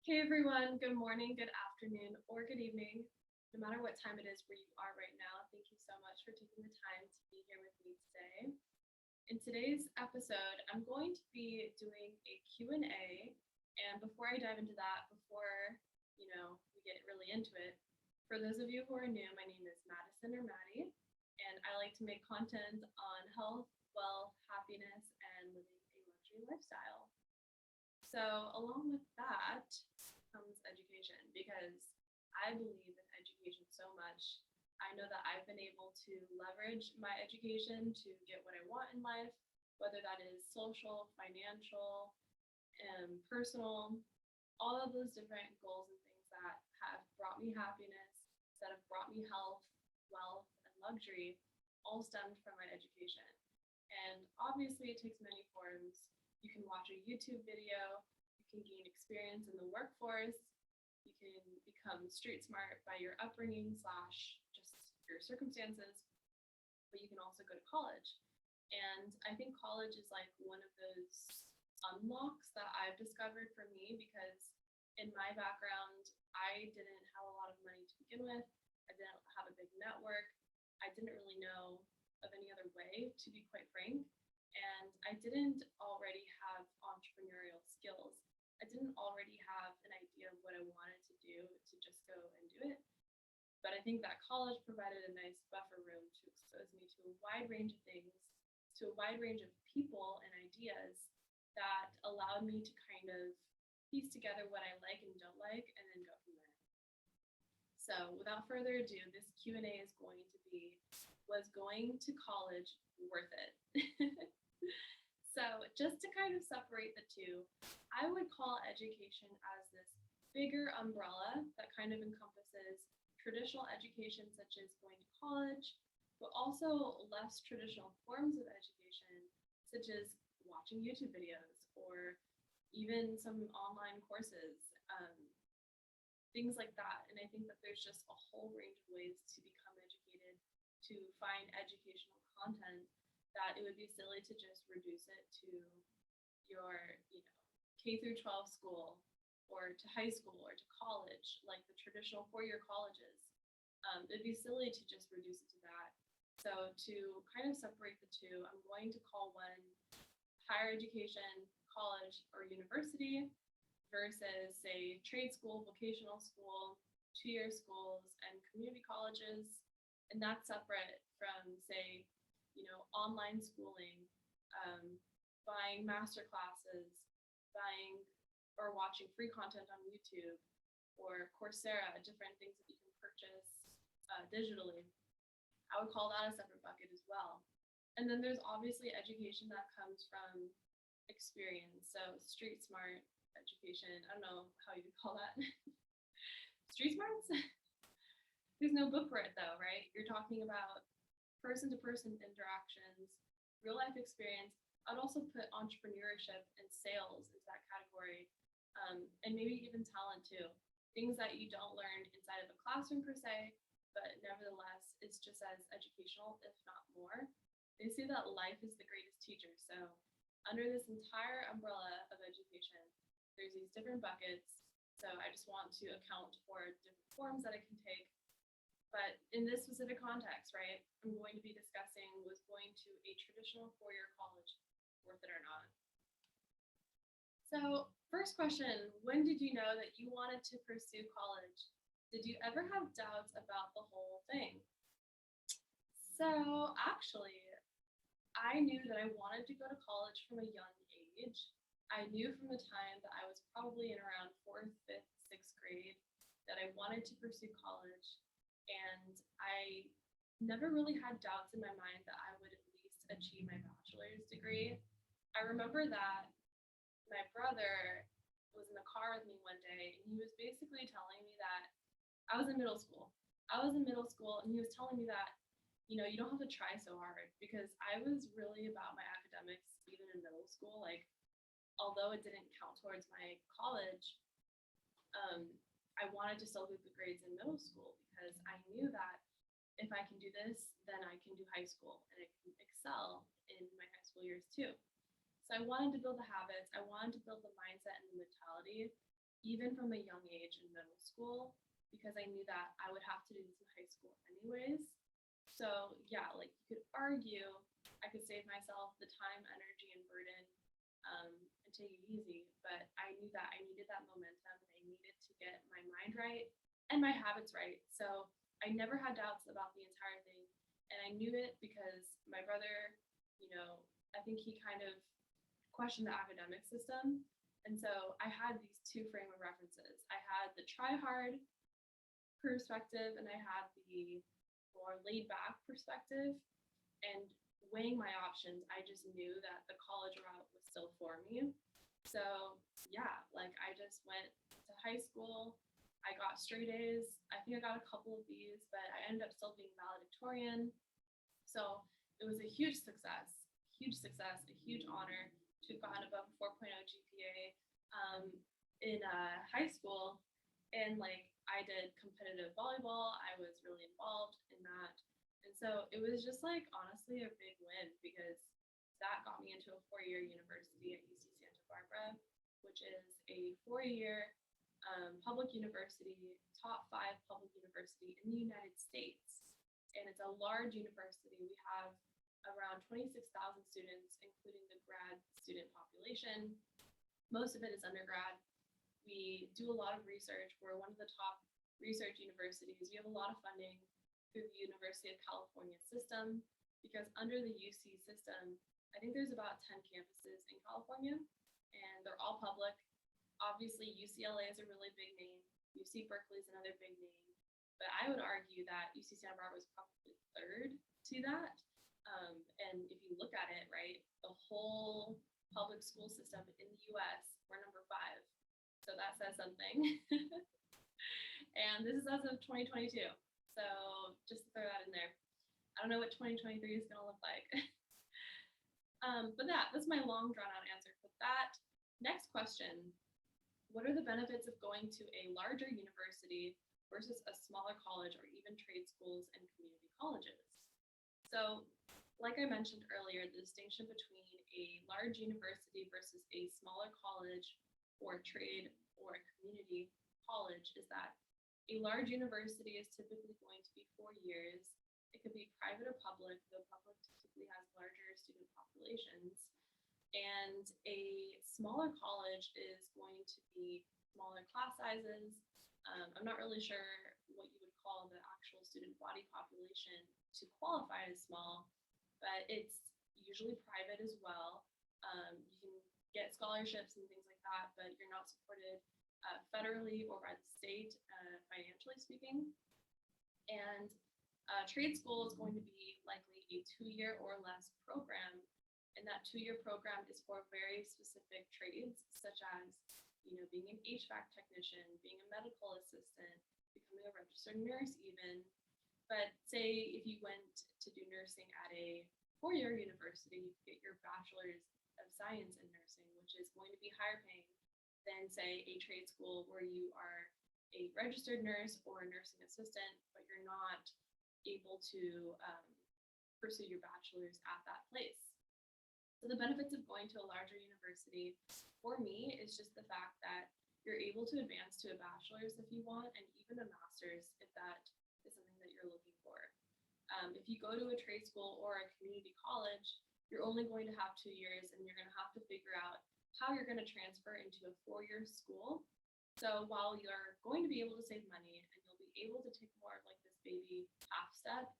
Hey everyone, good morning, good afternoon, or good evening. No matter what time it is where you are right now, thank you so much for taking the time to be here with me today. In today's episode, I'm going to be doing a Q&A, and before I dive into that, before we get really into it, for those of you who are new, my name is Madison or Maddie, and I like to make content on health, wealth, happiness, and living a luxury lifestyle. So along with that comes education because I believe in education so much. I know that I've been able to leverage my education to get what I want in life, whether that is social, financial, and personal, all of those different goals and things that have brought me happiness, that have brought me health, wealth, and luxury, all stemmed from my education. And obviously, it takes many forms. You can watch a YouTube video, you can gain experience in the workforce, you can become street smart by your upbringing slash just your circumstances, but you can also go to college. And I think college is like one of those unlocks that I've discovered for me because in my background, I didn't have a lot of money to begin with. I didn't have a big network. I didn't really know of any other way, to be quite frank. And I didn't already have entrepreneurial skills. I didn't already have an idea of what I wanted to do to just go and do it. But I think that college provided a nice buffer room to expose me to a wide range of things, to a wide range of people and ideas that allowed me to kind of piece together what I like and don't like and then go from there. So without further ado, this Q&A is going to be, was going to college worth it? So just to kind of separate the two, I would call education as this bigger umbrella that kind of encompasses traditional education such as going to college, but also less traditional forms of education such as watching YouTube videos or even some online courses, things like that. And I think that there's just a whole range of ways to become educated, to find educational content, that it would be silly to just reduce it to your, K through 12 school or to high school or to college, like the traditional four-year colleges. It'd be silly to just reduce it to that. So to kind of separate the two, I'm going to call one higher education, college or university versus say trade school, vocational school, two-year schools, and community colleges. And that's separate from say online schooling, buying master classes, buying or watching free content on YouTube or Coursera, different things that you can purchase digitally. I would call that a separate bucket as well. And then there's obviously education that comes from experience. So street smart education, I don't know how you would call that. Street smarts? There's no book for it though, right? You're talking about person-to-person interactions, real-life experience. I'd also put entrepreneurship and sales into that category, and maybe even talent too. Things that you don't learn inside of a classroom per se, but nevertheless, it's just as educational, if not more. They say that life is the greatest teacher. So under this entire umbrella of education, there's these different buckets. So I just want to account for different forms that it can take. But in this specific context, right, I'm going to be discussing was going to a traditional four-year college worth it or not? So first question, when did you know that you wanted to pursue college? Did you ever have doubts about the whole thing? So actually, I knew that I wanted to go to college from a young age. I knew from the time that I was probably in around 4th, 5th, 6th grade that I wanted to pursue college. And I never really had doubts in my mind that I would at least achieve my bachelor's degree. I remember that my brother was in the car with me one day, and he was basically telling me that I was in middle school. And he was telling me that, you don't have to try so hard because I was really about my academics even in middle school. Like, although it didn't count towards my college, I wanted to still get the grades in middle school because I knew that if I can do this, then I can do high school and I can excel in my high school years too. So I wanted to build the habits. I wanted to build the mindset and the mentality, even from a young age in middle school, because I knew that I would have to do this in high school anyways. So yeah, like you could argue I could save myself the time, energy, and burden, and take it easy. But I knew that I needed that momentum and I needed to get my mind right and my habits right. So I never had doubts about the entire thing. And I knew it because my brother, I think he kind of questioned the academic system. And so I had these two frame of references. I had the try hard perspective and I had the more laid back perspective. And weighing my options, I just knew that the college route was still for me. So yeah, like I just went to high school. I got straight A's. I think I got a couple of B's, but I ended up still being valedictorian. So it was a huge success, a huge honor to have gotten above a 4.0 GPA in high school. And like I did competitive volleyball. I was really involved in that. And so it was just like honestly a big win because that got me into a 4-year university at UC Santa Barbara, which is a 4-year public university, top 5 public university in the United States. And it's a large university. We have around 26,000 students, including the grad student population. Most of it is undergrad. We do a lot of research. We're one of the top research universities. We have a lot of funding through the University of California system because under the UC system, I think there's about 10 campuses in California and they're all public. Obviously, UCLA is a really big name. UC Berkeley is another big name. But I would argue that UC Santa Barbara is probably third to that. And if you look at it, right, the whole public school system in the US, we're number 5. So that says something. And this is as of 2022. So just to throw that in there. I don't know what 2023 is going to look like. But that's my long drawn out answer for that. Next question. What are the benefits of going to a larger university versus a smaller college or even trade schools and community colleges? So like I mentioned earlier, the distinction between a large university versus a smaller college or trade or a community college is that a large university is typically going to be 4 years. It could be private or public, though public typically has larger student populations. And a smaller college is going to be smaller class sizes. I'm not really sure what you would call the actual student body population to qualify as small, but it's usually private as well. You can get scholarships and things like that, but you're not supported federally or by the state, financially speaking. And trade school is going to be likely a 2-year or less program. And that 2-year program is for very specific trades, such as, being an HVAC technician, being a medical assistant, becoming a registered nurse even. But say if you went to do nursing at a 4-year university, you get your bachelor's of science in nursing, which is going to be higher paying than say a trade school where you are a registered nurse or a nursing assistant, but you're not able to pursue your bachelor's at that place. So the benefits of going to a larger university for me is just the fact that you're able to advance to a bachelor's if you want, and even a master's if that is something that you're looking for. If you go to a trade school or a community college, you're only going to have 2 years and you're going to have to figure out how you're going to transfer into a 4-year school. So while you're going to be able to save money and you'll be able to take more of like this baby half step,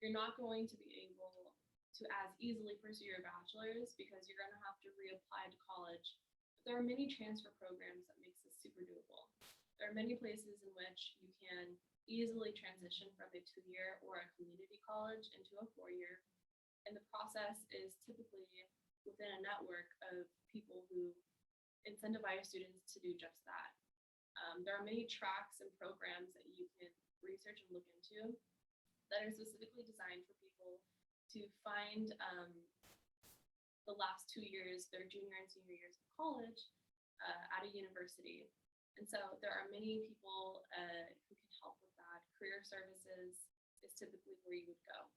you're not going to be able to as easily pursue your bachelor's because you're going to have to reapply to college. But there are many transfer programs that makes this super doable. There are many places in which you can easily transition from a 2-year or a community college into a 4-year. And the process is typically within a network of people who incentivize students to do just that. There are many tracks and programs that you can research and look into that are specifically designed for people to find the last 2 years, their junior and senior years of college at a university. And so there are many people who can help with that. Career services is typically where you would go.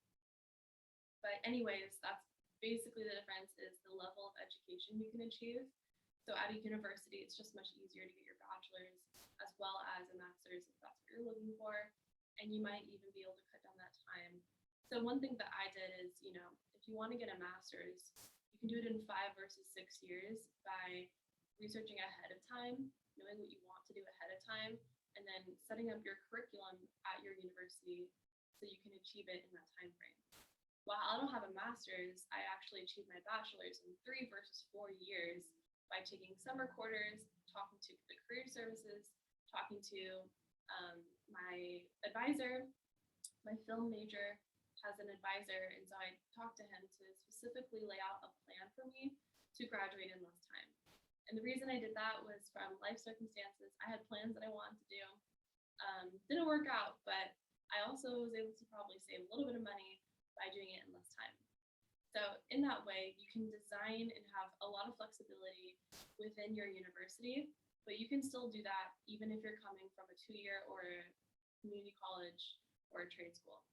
But anyways, that's basically the difference is the level of education you can achieve. So at a university, it's just much easier to get your bachelor's as well as a master's if that's what you're looking for. And you might even be able to cut down that time. So one thing that I did is, if you want to get a master's, you can do it in 5 versus 6 years by researching ahead of time, knowing what you want to do ahead of time, and then setting up your curriculum at your university so you can achieve it in that time frame. While I don't have a master's, I actually achieved my bachelor's in 3 versus 4 years by taking summer quarters, talking to the career services, talking to my advisor. My film major has an advisor, and so I talked to him to specifically lay out a plan for me to graduate in less time. And the reason I did that was from life circumstances. I had plans that I wanted to do. Didn't work out, but I also was able to probably save a little bit of money by doing it in less time. So in that way, you can design and have a lot of flexibility within your university, but you can still do that even if you're coming from a 2-year or a community college or a trade school.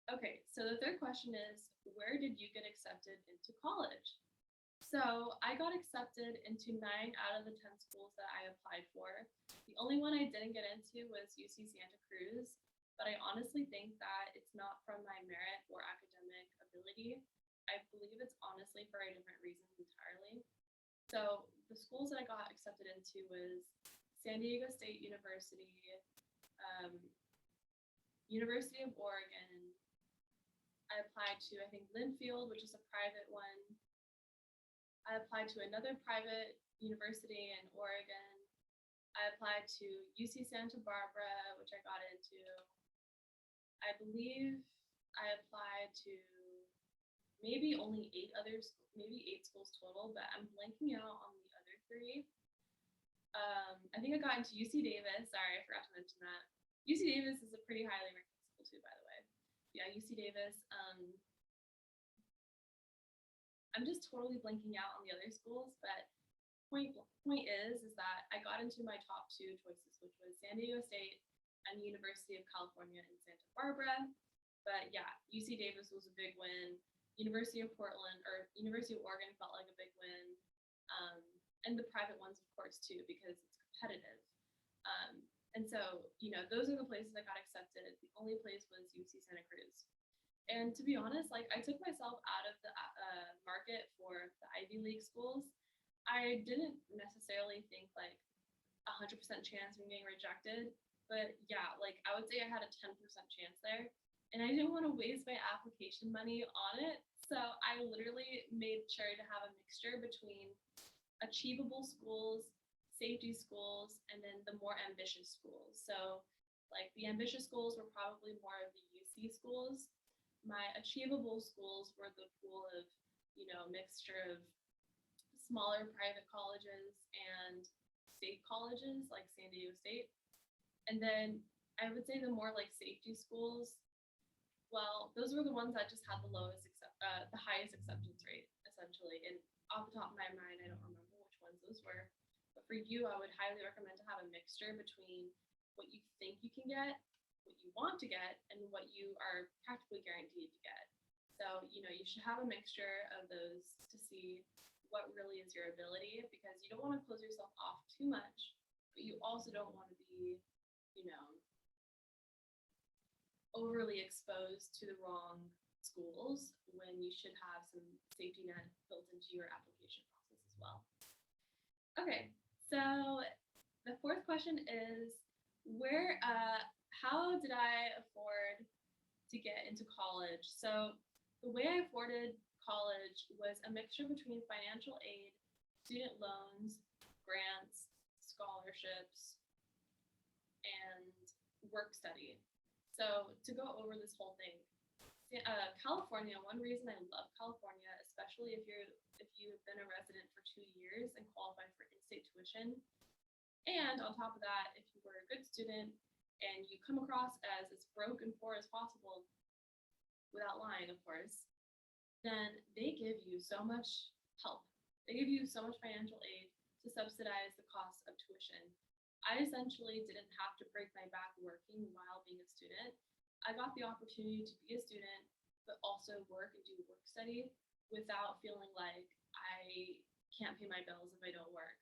Okay, so the third question is, where did you get accepted into college? So I got accepted into 9 out of the 10 schools that I applied for. The only one I didn't get into was UC Santa Cruz, but I honestly think that it's not from my merit or academic ability. I believe it's honestly for different reasons entirely. So the schools that I got accepted into was San Diego State University, University of Oregon. I applied to, I think, Linfield, which is a private one. I applied to another private university in Oregon. I applied to UC Santa Barbara, which I got into. I believe I applied to maybe only 8 schools total, but I'm blanking out on the other 3. I think I got into UC Davis. Sorry, I forgot to mention that. UC Davis is a pretty highly ranked school too, by the way. Yeah, UC Davis. I'm just totally blanking out on the other schools, but point is that I got into my top 2 choices, which was San Diego State and University of California in Santa Barbara. But yeah, UC Davis was a big win. University of Portland or University of Oregon felt like a big win. And the private ones, of course, too, because it's competitive. And so, those are the places I got accepted. The only place was UC Santa Cruz. And to be honest, I took myself out of the market for the Ivy League schools. I didn't necessarily think 100% chance of getting rejected, but yeah, I would say I had a 10% chance there. And I didn't want to waste my application money on it. So I literally made sure to have a mixture between achievable schools, safety schools, and then the more ambitious schools. So the ambitious schools were probably more of the UC schools. My achievable schools were the pool of, mixture of smaller private colleges and state colleges like San Diego State. And then I would say the more safety schools, well, those were the ones that just had the highest acceptance rate, essentially. And off the top of my mind, I don't remember which ones those were. But for you, I would highly recommend to have a mixture between what you think you can get, what you want to get, and what you are practically guaranteed to get. So, you should have a mixture of those to see what really is your ability, because you don't want to close yourself off too much, but you also don't want to be, overly exposed to the wrong schools when you should have some safety net built into your application process as well. Okay, so the 4th question is, how did I afford to get into college? So the way I afforded college was a mixture between financial aid, student loans, grants, scholarships, and work study. So to go over this whole thing, California, one reason I love California, especially if you've been a resident for 2 years and qualified for in-state tuition, and on top of that, if you were a good student and you come across as broke and poor as possible, without lying, of course, then they give you so much help. They give you so much financial aid to subsidize the cost of tuition. I essentially didn't have to break my back working while being a student. I got the opportunity to be a student, but also work and do work study without feeling like I can't pay my bills if I don't work.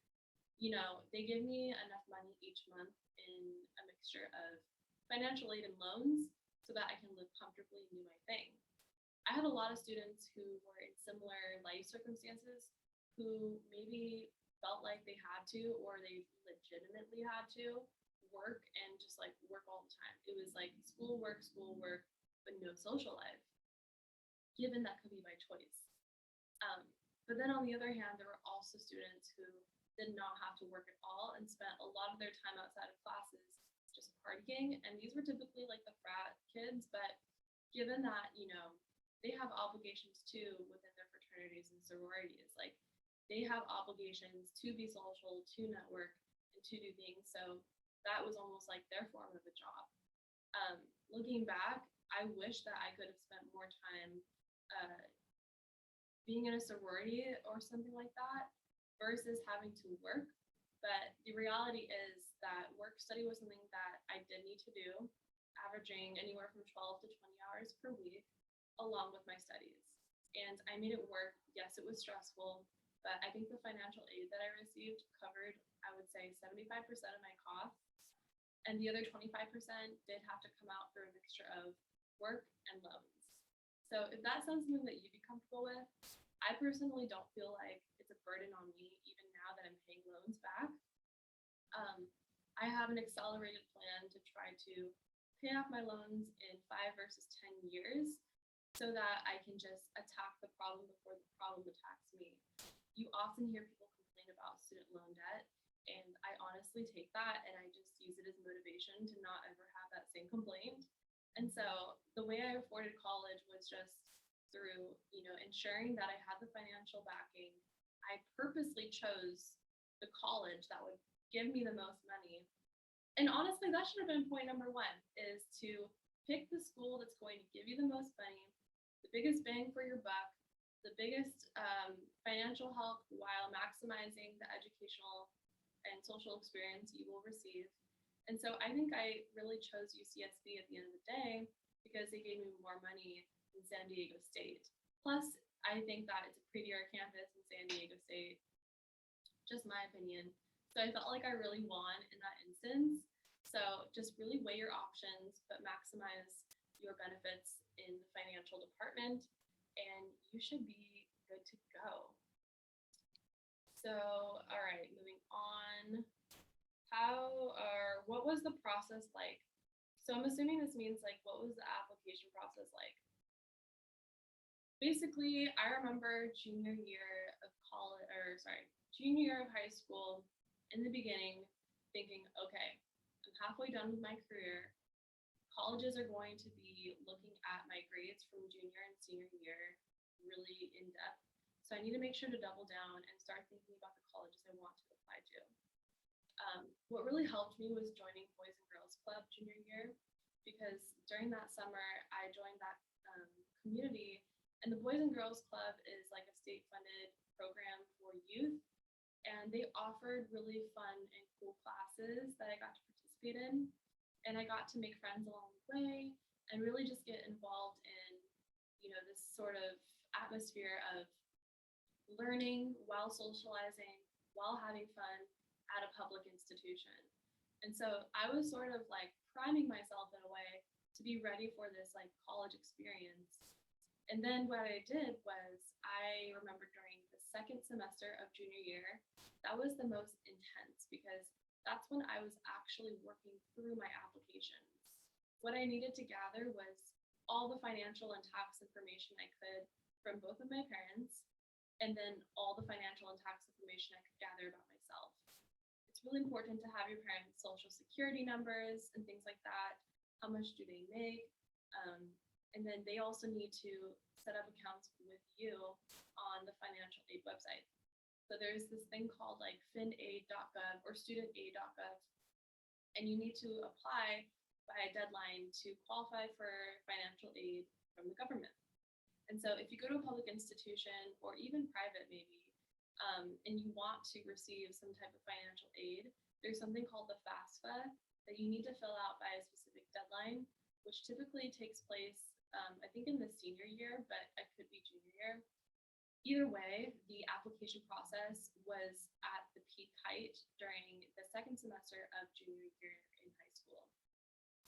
They give me enough money each month in a mixture of financial aid and loans so that I can live comfortably and do my thing. I had a lot of students who were in similar life circumstances who maybe felt like they had to, or they legitimately had to work and just like work all the time. It was like school, work, but no social life, given that could be by choice. But then on the other hand, there were also students who did not have to work at all and spent a lot of their time outside of classes just partying. And these were typically like the frat kids, but given that, they have obligations too within their fraternities and sororities. Like they have obligations to be social, to network, and to do things. So that was almost like their form of a job. Looking back, I wish that I could have spent more time being in a sorority or something like that versus having to work. But the reality is that work study was something that I did need to do, averaging anywhere from 12 to 20 hours per week, along with my studies. And I made it work. Yes, it was stressful, but I think the financial aid that I received covered, I would say, 75% of my costs. And the other 25% did have to come out through a mixture of work and loans. So if that sounds something that you'd be comfortable with, I personally don't feel like it's a burden on me, even now that I'm paying loans back. I have an accelerated plan to try to pay off my loans in 5 versus 10 years so that I can just attack the problem before the problem attacks me. You often hear people complain about student loan debt, and I honestly take that and I just use it as motivation to not ever have that same complaint. And so the way I afforded college was just through, ensuring that I had the financial backing. I purposely chose the college that would give me the most money. And honestly, that should have been point number one, is to pick the school that's going to give you the most money, the biggest bang for your buck, the biggest financial help while maximizing the educational and social experience you will receive. And so I think I really chose UCSB at the end of the day because they gave me more money than San Diego State. Plus, I think that it's a prettier campus in San Diego State, just my opinion. So I felt like I really won in that instance. So just really weigh your options, but maximize your benefits in the financial department, and you should be good to go. So, all right, moving on. What was the process like? So I'm assuming this means like, what was the application process like? Basically, I remember junior year of high school in the beginning thinking, okay, I'm halfway done with my career. Colleges are going to be looking at my grades from junior and senior year really in depth. So I need to make sure to double down and start thinking about the colleges I want to apply to. What really helped me was joining Boys and Girls Club junior year, because during that summer, I joined that community, and the Boys and Girls Club is like a state-funded program for youth, and they offered really fun and cool classes that I got to participate in, and I got to make friends along the way and really just get involved in, this sort of atmosphere of learning while socializing, while having fun at a public institution. And so I was sort of like priming myself in a way to be ready for this like college experience. And then what I did was, I remember during the second semester of junior year, that was the most intense because that's when I was actually working through my applications. What I needed to gather was all the financial and tax information I could from both of my parents, and then all the financial and tax information I could gather about myself. It's really important to have your parents' social security numbers and things like that. How much do they make? And then they also need to set up accounts with you on the financial aid website. So there's this thing called like finaid.gov or studentaid.gov, and you need to apply by a deadline to qualify for financial aid from the government. And so if you go to a public institution or even private maybe, and you want to receive some type of financial aid, there's something called the FAFSA that you need to fill out by a specific deadline, which typically takes place, I think in the senior year, but it could be junior year. Either way, the application process was at the peak height during the second semester of junior year in high school.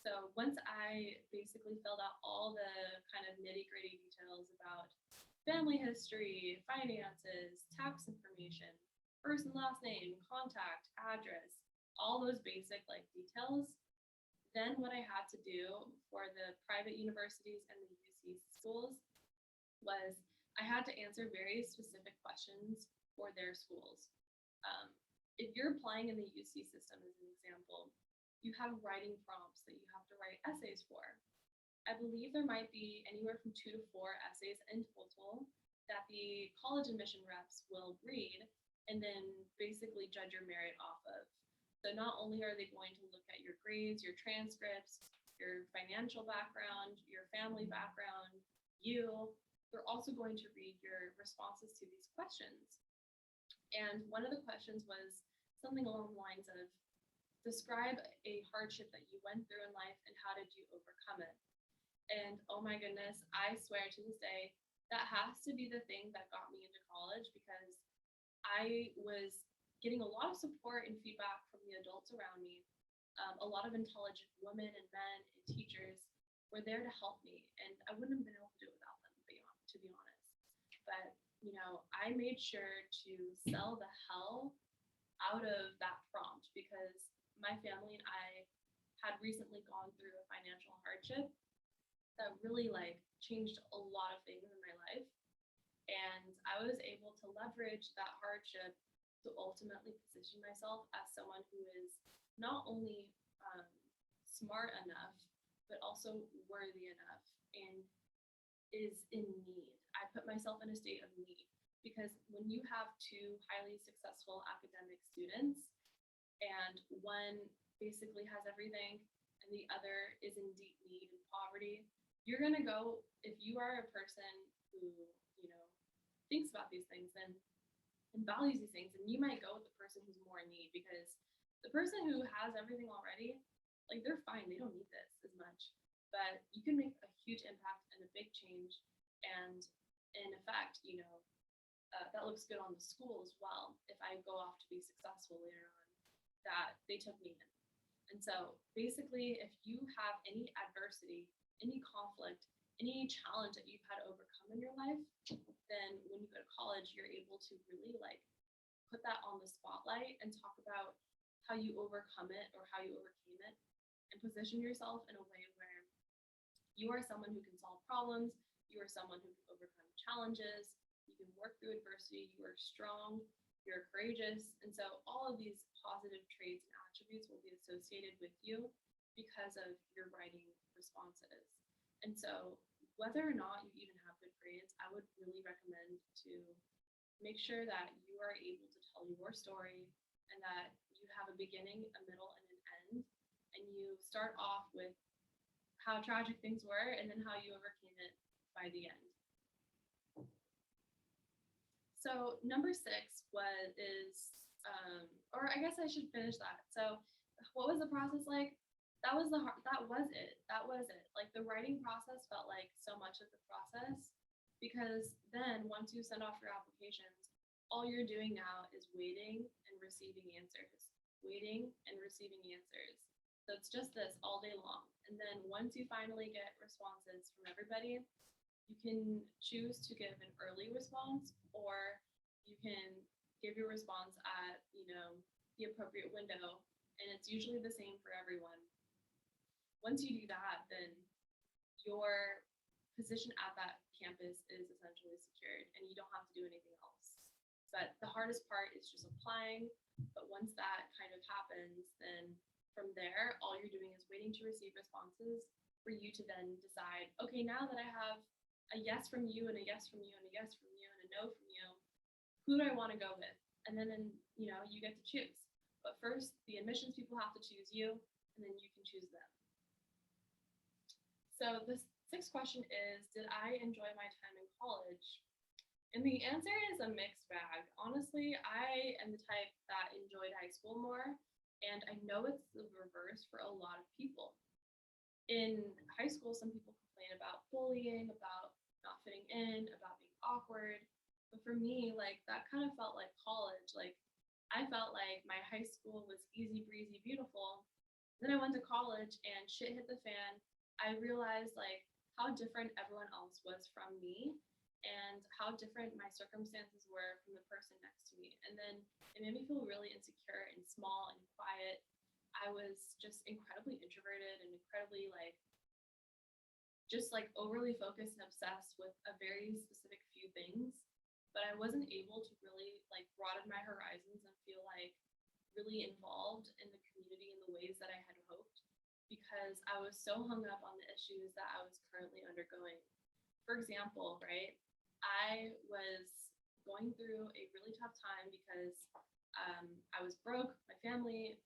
So once I basically filled out all the kind of nitty-gritty details about family history, finances, tax information, first and last name, contact, address, all those basic like details, then what I had to do for the private universities and the UC schools was I had to answer very specific questions for their schools. Um, if you're applying in the UC system, as an example, you have writing prompts that you have to write essays for. I believe there might be anywhere from 2 to 4 essays in total that the college admission reps will read and then basically judge your merit off of. So not only are they going to look at your grades, your transcripts, your financial background, your family background, they're also going to read your responses to these questions. And one of the questions was something along the lines of, describe a hardship that you went through in life and how did you overcome it? And oh my goodness, I swear to this day, that has to be the thing that got me into college, because I was getting a lot of support and feedback from the adults around me. A lot of intelligent women and men and teachers were there to help me, and I wouldn't have been able to do it without them, to be honest. But, I made sure to sell the hell out of that prompt, because my family and I had recently gone through a financial hardship that really changed a lot of things in my life. And I was able to leverage that hardship to ultimately position myself as someone who is not only smart enough, but also worthy enough and is in need. I put myself in a state of need, because when you have two highly successful academic students and one basically has everything and the other is in deep need and poverty, you're going to go, if you are a person who, thinks about these things and values these things, and you might go with the person who's more in need, because the person who has everything already, they're fine, they don't need this as much. But you can make a huge impact and a big change, and in effect, that looks good on the school as well. If I go off to be successful later on, that they took me in. And so basically, if you have any adversity, any conflict, any challenge that you've had to overcome in your life, then when you go to college, you're able to really put that on the spotlight and talk about how you overcome it or how you overcame it, and position yourself in a way where you are someone who can solve problems, you are someone who can overcome challenges, you can work through adversity, you are strong, you're courageous. And so all of these positive traits and attributes will be associated with you because of your writing responses. And so whether or not you even have good grades, I would really recommend to make sure that you are able to tell your story, and that you have a beginning, a middle, and an end. And you start off with how tragic things were and then how you overcame it by the end. So number 6 or I guess I should finish that. So what was the process like? That was it. The writing process felt like so much of the process, because then once you send off your applications, all you're doing now is waiting and receiving answers, waiting and receiving answers. So it's just this all day long. And then once you finally get responses from everybody, you can choose to give an early response, or you can give your response at, the appropriate window. And it's usually the same for everyone. Once you do that, then your position at that campus is essentially secured, and you don't have to do anything else. But the hardest part is just applying. But once that kind of happens, then from there, all you're doing is waiting to receive responses for you to then decide, okay, now that I have a yes from you and a yes from you and a yes from you and a no from you, who do I want to go with? And then, you get to choose. But first, the admissions people have to choose you, and then you can choose them. So the 6th question is, did I enjoy my time in college? And the answer is a mixed bag. Honestly, I am the type that enjoyed high school more, and I know it's the reverse for a lot of people. In high school, some people complain about bullying, about not fitting in, about being awkward. But for me, like that kind of felt like college. Like I felt like my high school was easy breezy, beautiful. Then I went to college and shit hit the fan. I realized like how different everyone else was from me and how different my circumstances were from the person next to me. And then it made me feel really insecure and small and quiet. I was just incredibly introverted and incredibly like just like overly focused and obsessed with a very specific few things, but I wasn't able to really like broaden my horizons and feel like really involved in the community in the ways that I had hoped because I was so hung up on the issues that I was currently undergoing. For example, right, I was going through a really tough time because I was broke, my family,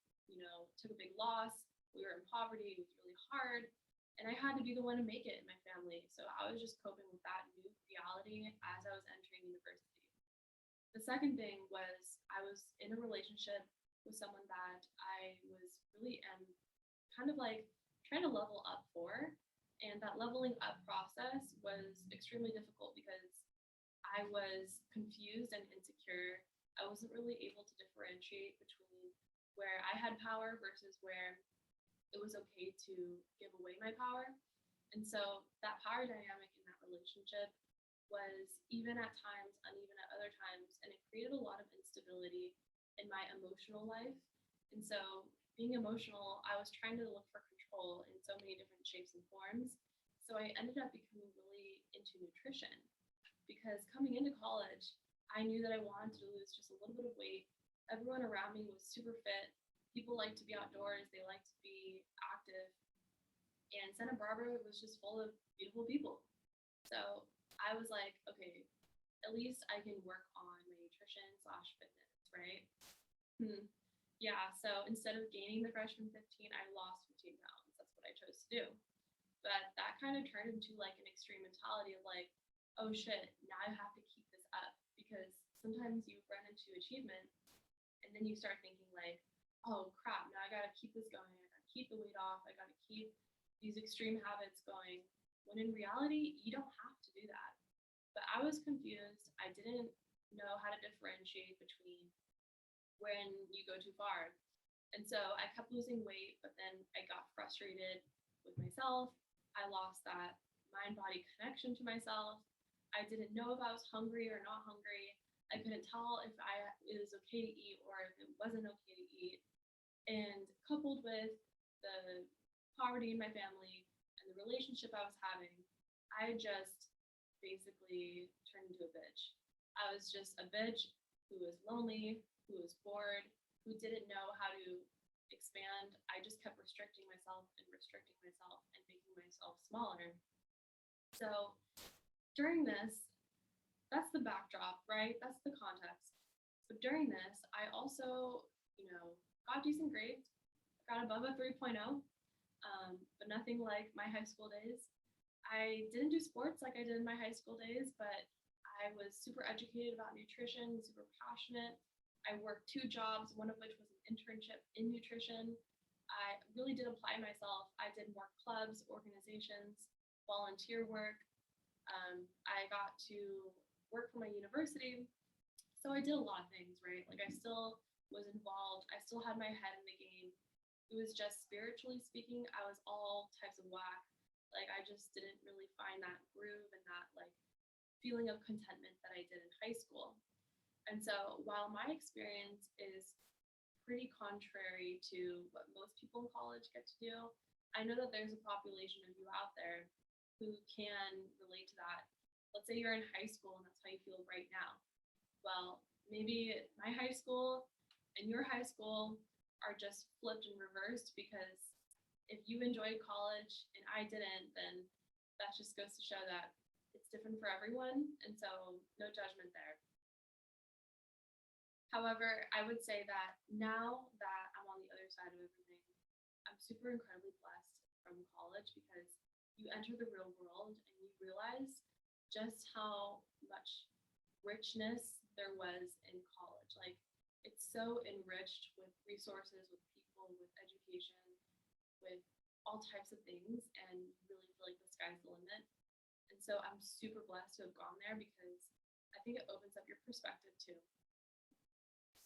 took a big loss, we were in poverty, it was really hard, and I had to be the one to make it in my family. So I was just coping with that new reality as I was entering university. The second thing was I was in a relationship with someone that I was really kind of like trying to level up for. And that leveling up process was extremely difficult because I was confused and insecure. I wasn't really able to differentiate between where I had power versus where it was okay to give away my power. And so that power dynamic in that relationship was even at times, uneven at other times, and it created a lot of instability in my emotional life. And so being emotional, I was trying to look for control in so many different shapes and forms. So I ended up becoming really into nutrition because coming into college, I knew that I wanted to lose just a little bit of weight. Everyone around me was super fit. People like to be outdoors, they like to be active. And Santa Barbara was just full of beautiful people. So I was like, okay, at least I can work on my nutrition slash fitness, right? Yeah, so instead of gaining the freshman 15, I lost 15 pounds. That's what I chose to do. But that kind of turned into like an extreme mentality of like, oh shit, now I have to keep this up because sometimes you run into achievement and then you start thinking like, oh crap, now I gotta keep this going. I gotta keep the weight off. I gotta keep these extreme habits going. When in reality, you don't have to do that. But I was confused. I didn't know how to differentiate between when you go too far. And so I kept losing weight, but then I got frustrated with myself. I lost that mind body connection to myself. I didn't know if I was hungry or not hungry. I couldn't tell if it was okay to eat or if it wasn't okay to eat. And coupled with the poverty in my family and the relationship I was having, I just basically turned into a bitch. I was just a bitch who was lonely, who was bored, who didn't know how to expand. I just kept restricting myself and making myself smaller. So during this, that's the backdrop, right? That's the context. But during this, I also, got decent grades, got above a 3.0, but nothing like my high school days. I didn't do sports like I did in my high school days, but I was super educated about nutrition, super passionate. I worked 2 jobs, one of which was an internship in nutrition. I really did apply myself. I did more clubs, organizations, volunteer work. I got to work for my university. So I did a lot of things, right? Like I still was involved. I still had my head in the game. It was just spiritually speaking, I was all types of whack. Like I just didn't really find that groove and that like feeling of contentment that I did in high school. And so while my experience is pretty contrary to what most people in college get to do, I know that there's a population of you out there who can relate to that. Let's say you're in high school and that's how you feel right now. Well, maybe my high school and your high school are just flipped and reversed because if you enjoyed college and I didn't, then that just goes to show that it's different for everyone. And so no judgment there. However, I would say that now that I'm on the other side of everything, I'm super incredibly blessed from college because you enter the real world and you realize just how much richness there was in college. Like it's so enriched with resources, with people, with education, with all types of things, and you really feel like the sky's the limit. And so I'm super blessed to have gone there because I think it opens up your perspective too.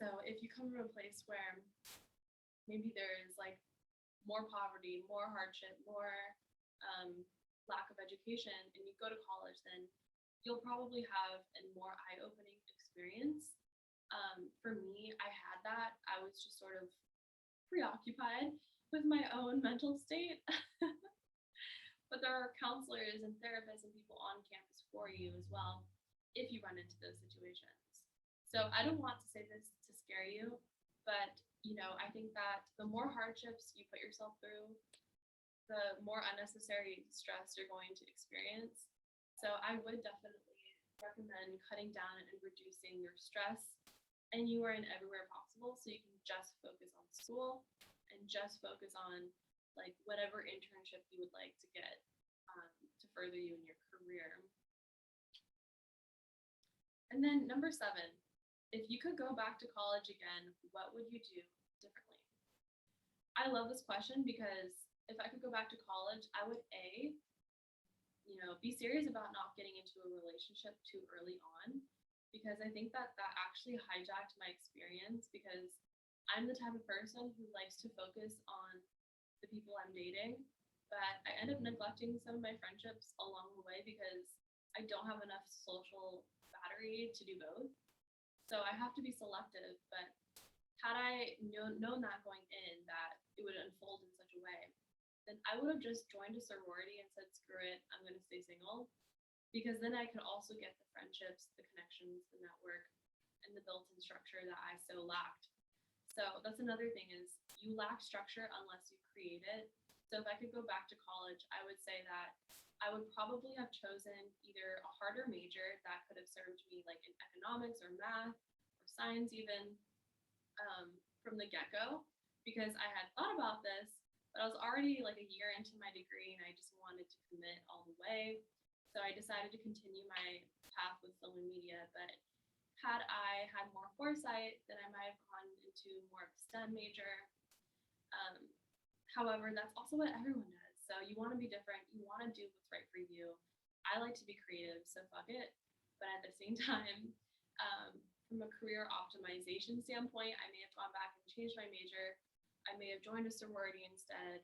So if you come from a place where maybe there's like more poverty, more hardship, more lack of education, and you go to college, then you'll probably have a more eye-opening experience. For me, I had that. I was just sort of preoccupied with my own mental state. But there are counselors and therapists and people on campus for you as well if you run into those situations. So I don't want to say this to scare you, but I think that the more hardships you put yourself through, the more unnecessary stress you're going to experience. So I would definitely recommend cutting down and reducing your stress anywhere and everywhere possible so you can just focus on school and just focus on like whatever internship you would like to get to further you in your career. And then number 7, if you could go back to college again, what would you do differently? I love this question because if I could go back to college, I would be serious about not getting into a relationship too early on, because I think that actually hijacked my experience, because I'm the type of person who likes to focus on the people I'm dating, but I end up neglecting some of my friendships along the way because I don't have enough social battery to do both. So I have to be selective, but had I known that going in, that it would unfold in such a way, then I would have just joined a sorority and said, screw it, I'm going to stay single. Because then I could also get the friendships, the connections, the network, and the built-in structure that I so lacked. So that's another thing, is you lack structure unless you create it. So if I could go back to college, I would say that I would probably have chosen either a harder major that could have served me like in economics or math or science even from the get-go, because I had thought about this, but I was already like a year into my degree and I just wanted to commit all the way. So I decided to continue my path with film and media, but had I had more foresight, then I might have gone into more of a STEM major. However, that's also what everyone does. So you want to be different. You want to do what's right for you. I like to be creative, so fuck it. But at the same time, from a career optimization standpoint, I may have gone back and changed my major. I may have joined a sorority instead,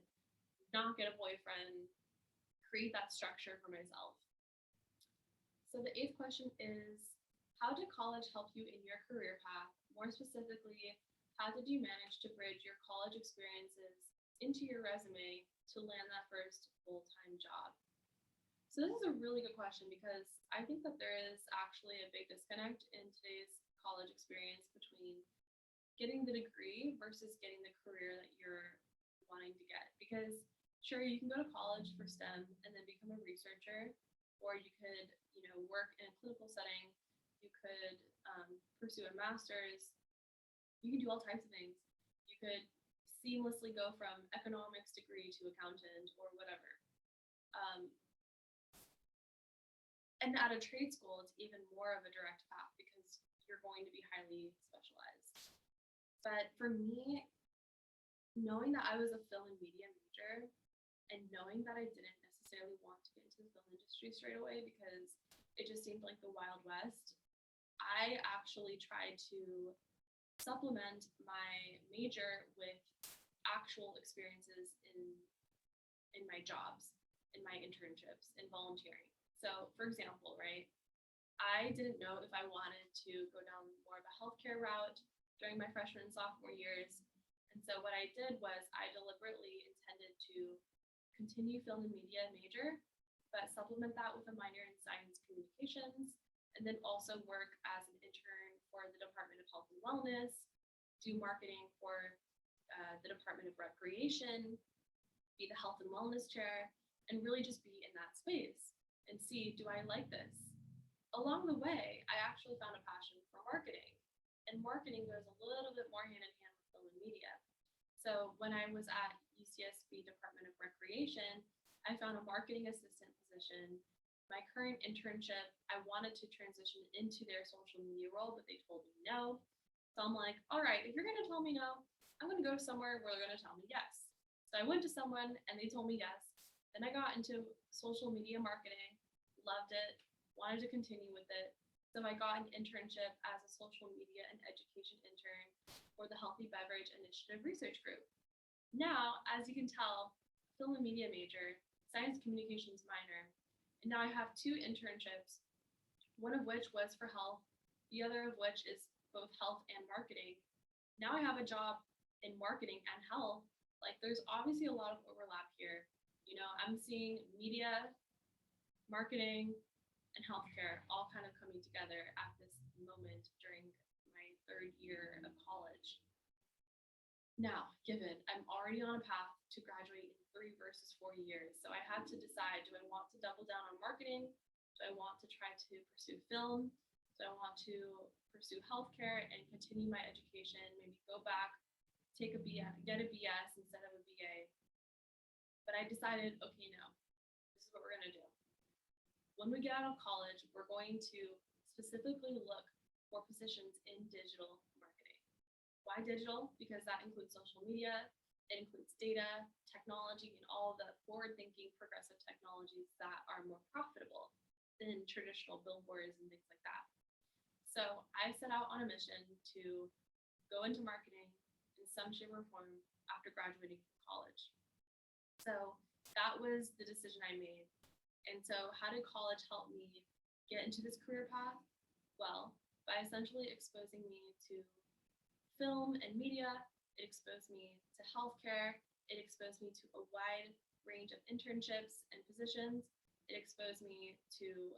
not get a boyfriend, create that structure for myself. So the 8th question is, how did college help you in your career path? More specifically, how did you manage to bridge your college experiences into your resume to land that first full-time job? So this is a really good question, because I think that there is actually a big disconnect in today's college experience between getting the degree versus getting the career that you're wanting to get. Because sure, you can go to college for STEM and then become a researcher, or you could, work in a clinical setting. You could pursue a master's. You can do all types of things. You could seamlessly go from economics degree to accountant or whatever. And at a trade school, it's even more of a direct path because you're going to be highly specialized. But for me, knowing that I was a film and media major and knowing that I didn't necessarily want to get into the film industry straight away because it just seemed like the Wild West, I actually tried to supplement my major with actual experiences in my jobs, in my internships, in volunteering. So for example, right, I didn't know if I wanted to go down more of a healthcare route during my freshman and sophomore years. And so what I did was I deliberately intended to continue film and media major, but supplement that with a minor in science communications, and then also work as an intern for the Department of Health and Wellness, do marketing for the Department of Recreation, be the health and wellness chair, and really just be in that space and see, do I like this? Along the way, I actually found a passion for marketing, and marketing goes a little bit more hand in hand with film and media. So when I was at UCSB Department of Recreation, I found a marketing assistant position. My current internship, I wanted to transition into their social media role, but they told me no. So I'm like, all right, if you're going to tell me no, I'm going to go somewhere where they're going to tell me yes. So I went to someone and they told me yes. Then I got into social media marketing, loved it, wanted to continue with it. So I got an internship as a social media and education intern for the Healthy Beverage Initiative Research Group. Now, as you can tell, film and media major, science communications minor, and now I have 2 internships, one of which was for health, the other of which is both health and marketing. Now I have a job in marketing and health. Like, there's obviously a lot of overlap here. You know, I'm seeing media, marketing, and healthcare all kind of coming together at this moment during my 3rd year of college. Now, given I'm already on a path to graduate in 3 versus 4 years, so I had to decide, do I want to double down on marketing? Do I want to try to pursue film? Do I want to pursue healthcare and continue my education, maybe go back, take a BS, get a BS instead of a BA? But I decided, okay, no, this is what we're gonna do. When we get out of college, we're going to specifically look for positions in digital marketing. Why digital? Because that includes social media, it includes data, technology, and all the forward-thinking progressive technologies that are more profitable than traditional billboards and things like that. So I set out on a mission to go into marketing in some shape or form after graduating from college. So that was the decision I made. And so how did college help me get into this career path? Well, by essentially exposing me to film and media, it exposed me to healthcare, it exposed me to a wide range of internships and positions, it exposed me to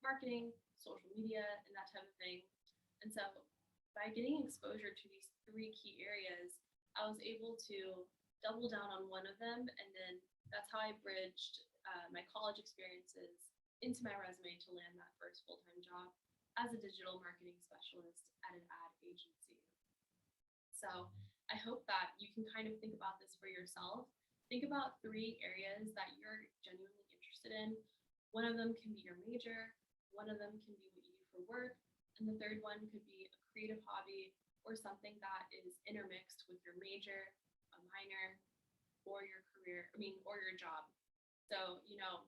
marketing, social media, and that type of thing. And so by getting exposure to these 3 key areas, I was able to double down on one of them, and then that's how I bridged my college experiences into my resume to land that first full-time job as a digital marketing specialist at an ad agency. So I hope that you can kind of think about this for yourself. Think about 3 areas that you're genuinely interested in. One of them can be your major, one of them can be what you do for work, and the third one could be a creative hobby or something that is intermixed with your major, a minor, or your career, or your job. So, you know,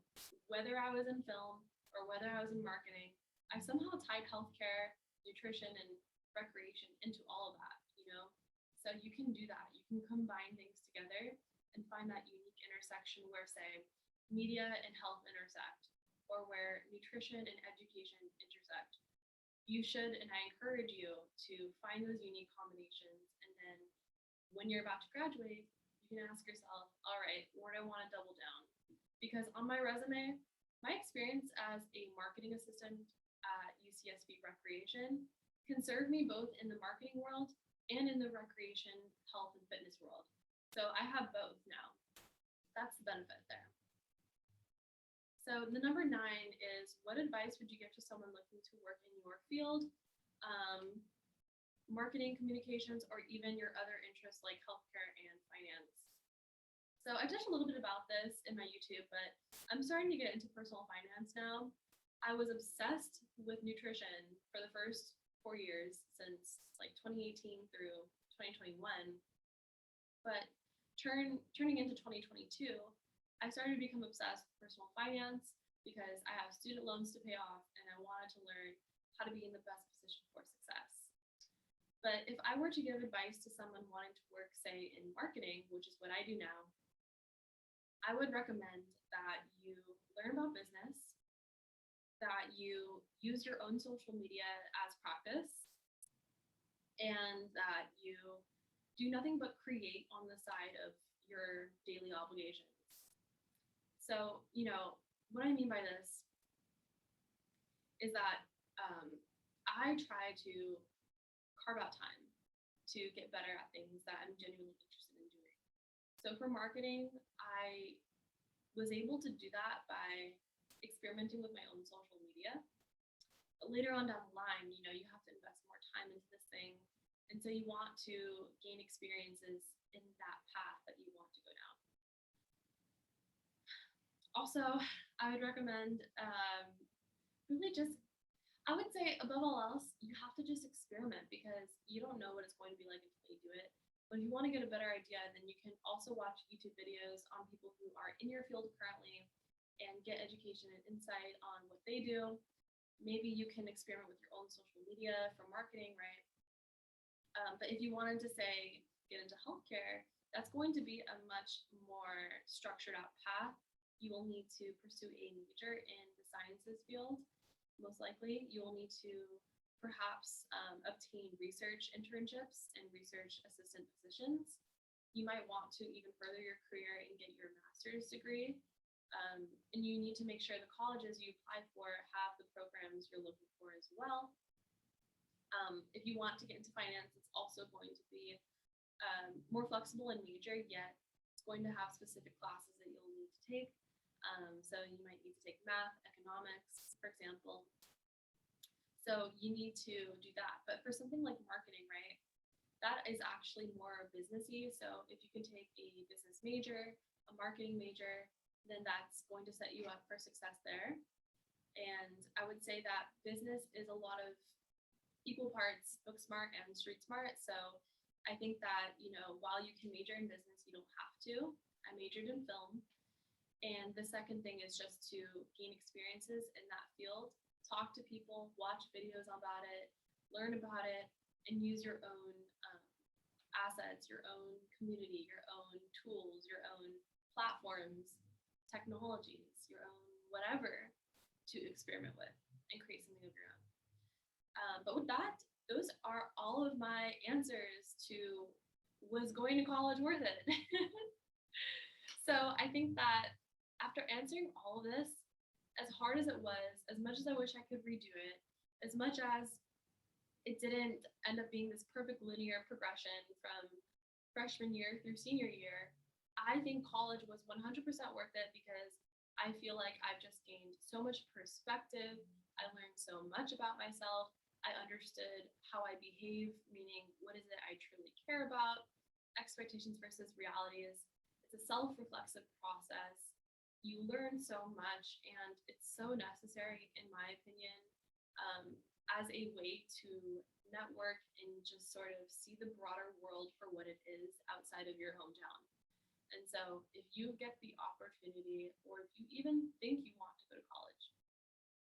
whether I was in film or whether I was in marketing, I somehow tied healthcare, nutrition, and recreation into all of that, you know? So you can do that. You can combine things together and find that unique intersection where, say, media and health intersect, or where nutrition and education intersect. You should, and I encourage you to find those unique combinations, and then when you're about to graduate, you can ask yourself, all right, where do I want to double down? Because on my resume, my experience as a marketing assistant at UCSB Recreation can serve me both in the marketing world and in the recreation, health, and fitness world. So I have both now. That's the benefit there. So the number 9 is, what advice would you give to someone looking to work in your field, marketing, communications, or even your other interests like healthcare and finance? So I touched a little bit about this in my YouTube, but I'm starting to get into personal finance now. I was obsessed with nutrition for the first 4 years, since like 2018 through 2021. But turning into 2022, I started to become obsessed with personal finance because I have student loans to pay off and I wanted to learn how to be in the best position for success. But if I were to give advice to someone wanting to work, say, in marketing, which is what I do now, I would recommend that you learn about business, that you use your own social media as practice, and that you do nothing but create on the side of your daily obligations. So, you know, what I mean by this is that I try to carve out time to get better at things that I'm genuinely interested in doing. So for marketing, I was able to do that by experimenting with my own social media. But later on down the line, you know, you have to invest more time into this thing. And so you want to gain experiences in that path that you want to go down. Also, I would recommend really just, I would say above all else, you have to just experiment because you don't know what it's going to be like until you do it. But if you want to get a better idea, then you can also watch YouTube videos on people who are in your field currently and get education and insight on what they do. maybe you can experiment with your own social media for marketing, right? But if you wanted to say get into healthcare, that's going to be a much more structured out path. You will need to pursue a major in the sciences field. Most likely, you will need to perhaps obtain research internships and research assistant positions. You might want to even further your career and get your master's degree. And you need to make sure the colleges you apply for have the programs you're looking for as well. If you want to get into finance, it's also going to be more flexible in major, yet it's going to have specific classes that you'll need to take. So you might need to take math, economics, for example. So you need to do that. But for something like marketing, right, that is actually more businessy. So if you can take a business major, a marketing major, then that's going to set you up for success there. And I would say that business is a lot of equal parts book smart and street smart. So I think that, while you can major in business, you don't have to. I majored in film. And the second thing is just to gain experiences in that field, talk to people, watch videos about it, learn about it, and use your own assets, your own community, your own tools, your own platforms, technologies, your own whatever to experiment with and create something of your own. But with that, those are all of my answers to was going to college worth it? So I think that after answering all of this, as hard as it was, as much as I wish I could redo it, as much as it didn't end up being this perfect linear progression from freshman year through senior year, I think college was 100% worth it because I feel like I've just gained so much perspective. I learned so much about myself. I understood how I behave, meaning what is it I truly care about, expectations versus realities. It's a self-reflexive process. You learn so much, and it's so necessary, in my opinion, as a way to network and just sort of see the broader world for what it is outside of your hometown. And so if you get the opportunity, or if you even think you want to go to college,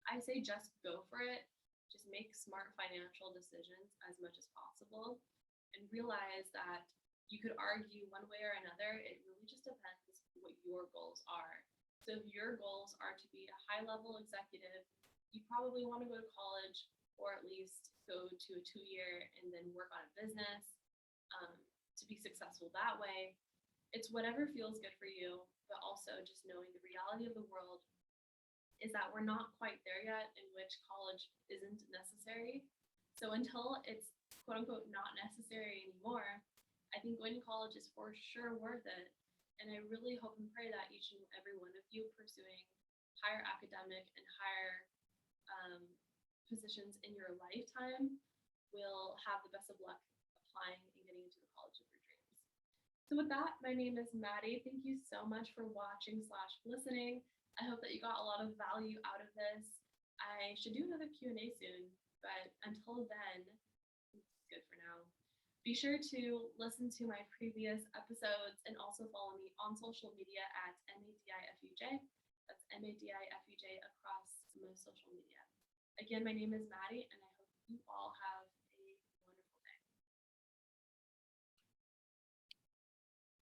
I say just go for it. Just make smart financial decisions as much as possible and realize that you could argue one way or another. It really just depends what your goals are. So if your goals are to be a high-level executive, you probably want to go to college, or at least go to a 2-year and then work on a business to be successful that way. It's whatever feels good for you, but also just knowing the reality of the world is that we're not quite there yet, in which college isn't necessary. So until it's quote unquote not necessary anymore, I think going to college is for sure worth it. And I really hope and pray that each and every one of you pursuing higher academic and higher positions in your lifetime will have the best of luck applying and getting into the college of your dreams. So with that, my name is Maddie. Thank you so much for watching/listening. I hope that you got a lot of value out of this. I should do another Q&A soon, but until then, it's good for now. Be sure to listen to my previous episodes and also follow me on social media at MADIFUJ. That's MADIFUJ across most social media. Again, my name is Maddie, and I hope you all have